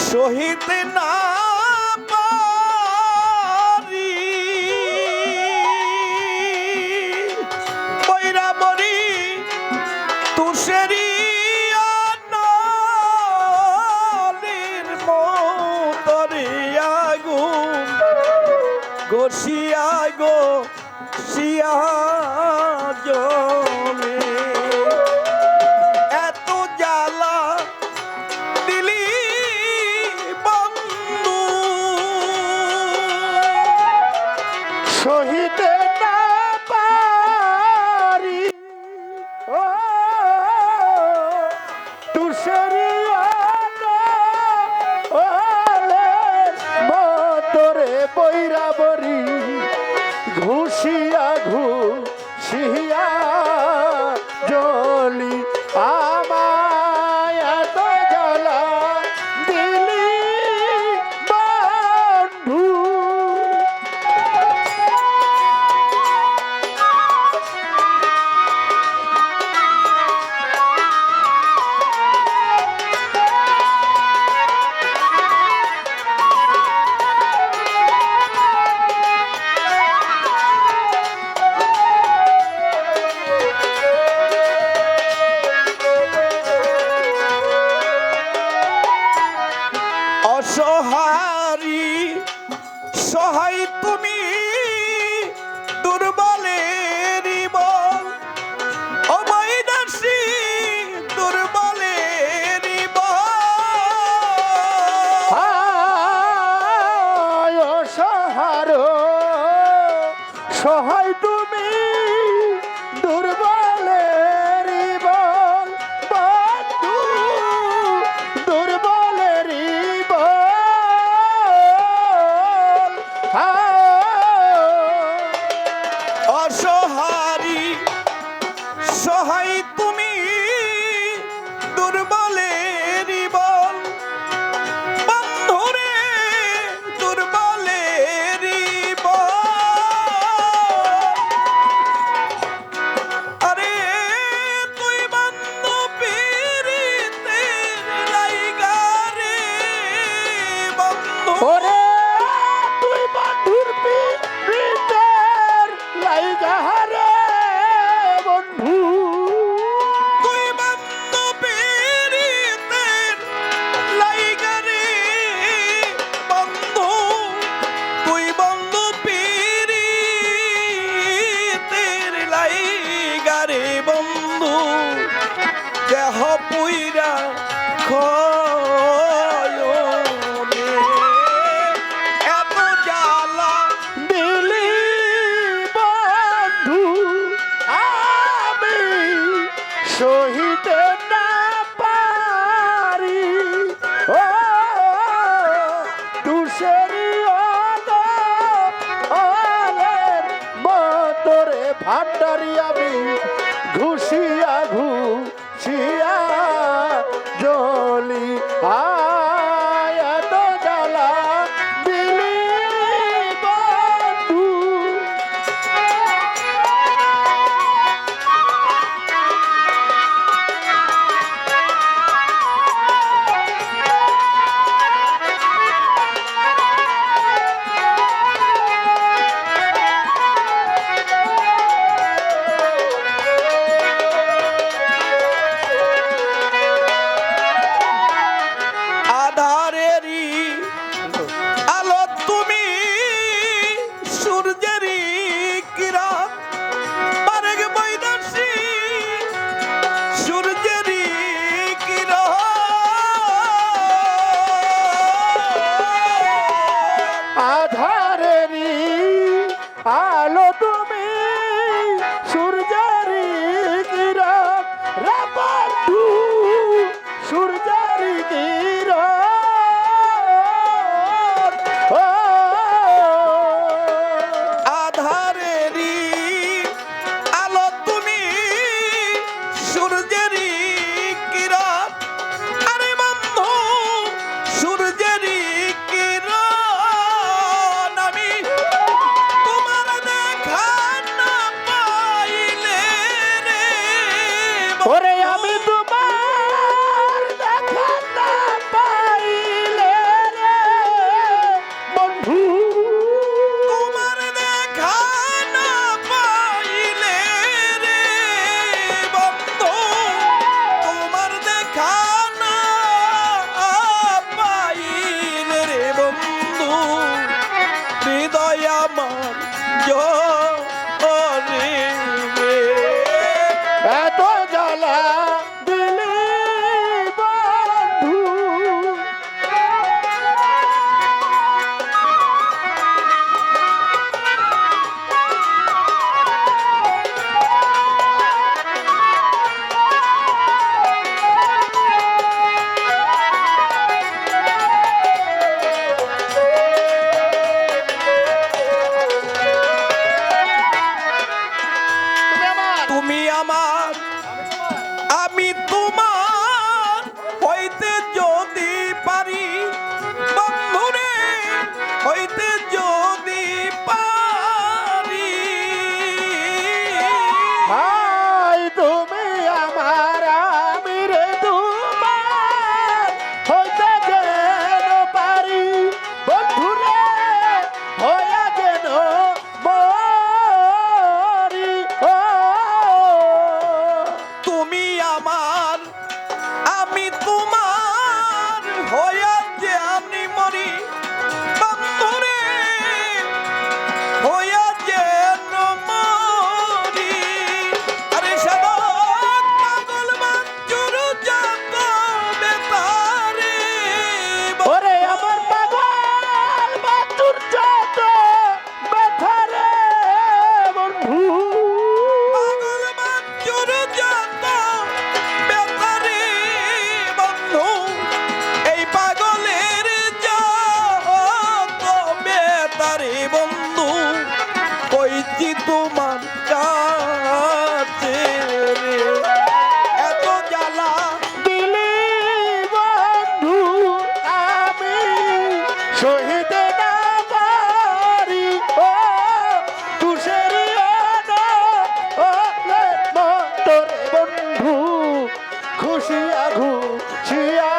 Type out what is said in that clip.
সহিতে না পারি বৈরাবরী তুষেরি আনালির মতরে আগুন গোসিয়া গো শিয়া জলে এত জ্বালা দিলি বন্ধু সহিতে না পারি ও তুষারি মতরে বৈরাবরী ঘুষিয়া ঘুষিয়া জলি আমায় এত জ্বালা দিলি বন্ধু অসহারি সহায় তুমি দুর্বলের বল অবৈদাসী দুর্বলের সহার সহায় তুমি দুর্বলের বল বন্ধু দুর্বলের বল অসহারি সহায় তুমি দুর্বলের বল বন্ধুরে দুর্বলের বল আরে তুই বন্ধু পীড়িতে লাইগা রে বন্ধু ওরে তুই বন্ধুর পিতের লাইগা রে বন্ধু তুই বন্ধু পীড়িতে লাইগা রে বন্ধু তুই বন্ধু পীড়িতে লাইগা রে বন্ধু দেহ পুইরা খয়নে এত জ্বালা দিলি বন্ধু আমি সহিতে না পারি ও তুষেরি অলের মতরে ভান্ডারি আমি ঘুষিয়া ঘুষিয়া জলি আয় এত জ্বালা দিলি বন্ধু আধারেরই আলো তুমি সূর্যেরই কিরণ পারেগ বৈদাসী সূর্যেরই কিরণ আধারেরই আলো তুমি সূর্যেরই কিরণ রে বন্ধু সূর্যেরই কিরণ ও আধারেরই আলো তুমি সূর্যেরই কিরণ আরে বন্ধু সূর্যেরই কিরণ আমি তোমার দেখা না পাইলে রে ওরে আমি তোমার দেখা আমার আমি তোমার হইয়া যে আমি মরি বন্ধুরে হইয়া যে মরি আরে সাধক পাগল বাঞ্চুর যত বেতারে ওরে আমার পাগল বাতুর যত ব্যথা রে বন্ধু পাগল বাঞ্চুর যত বেতারে বন্ধু এই পাগলের যত বেতারে বন্ধু কইছি তোমার কাছে রে এত জ্বালা দিলি বন্ধু আমি সহিতে না পারি ও তুষের তোরে বন্ধু খুশিয়া খুশিয়া